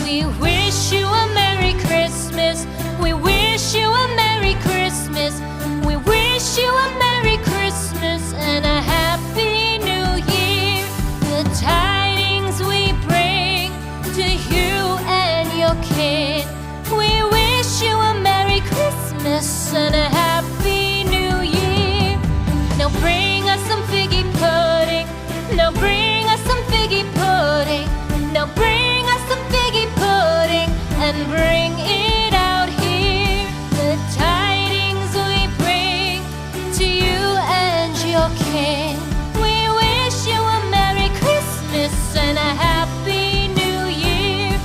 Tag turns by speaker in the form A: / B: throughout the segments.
A: We wish you a Merry Christmas. We wish you a Merry Christmas. We wish you a Merry Christmas and a Happy New Year. The tidings we bring to you and your kin. We wish you a Merry Christmas and a Happy New Year. Now bring us some figgy pudding. Now bring us some figgy pudding. Now bring us some figgy pudding and bring it out here. The tidings we bring to you and your kin. We wish you a Merry Christmas and a Happy New Year.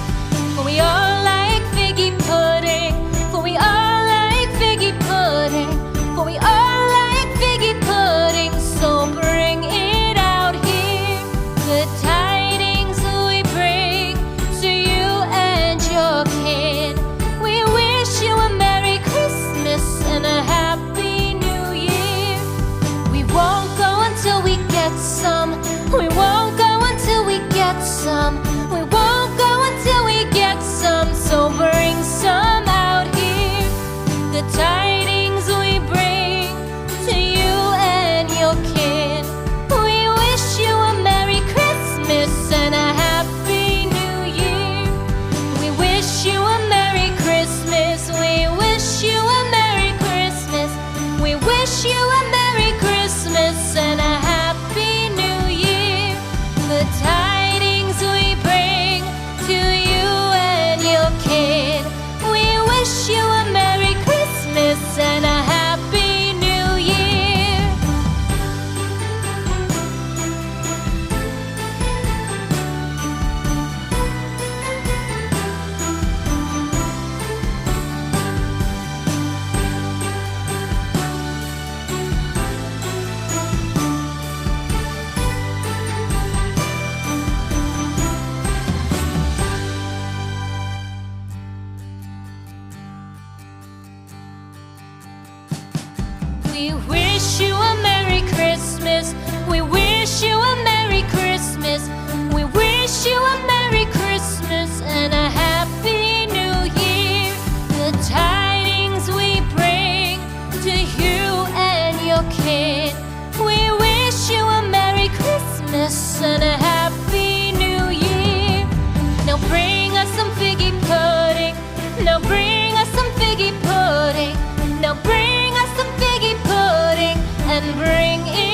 A: For we all like figgy pudding. For we all like figgy pudding. For we all like figgy pudding. So bring it out here. The tidings we bring to you and your kin. We wish you a Merry Christmas and a Happy New Year. We won't go until we get some. We won't go until we get some. We won't go until we get some. So bring some out here. The tidings we bring to you and your kin. We wish you a Merry Christmas and a Happy New Year. We wish you a Merry Christmas. We wish you a Merry Christmas. We wish you a Merry Christmas and a Happy New Year. The tidings we bring to you and your kin. We wish you a Merry Christmas and a Happy New Year. We wish you a Merry Christmas. We wish you a Merry Christmas. We wish you a Merry Christmas and a Happy New Year. The tidings we bring to you and your kin. We wish you a Merry Christmas and a Happy New Year. Now bring us some figgy pudding. Now bring us some figgy pudding. Now bring us some figgy pudding and bring it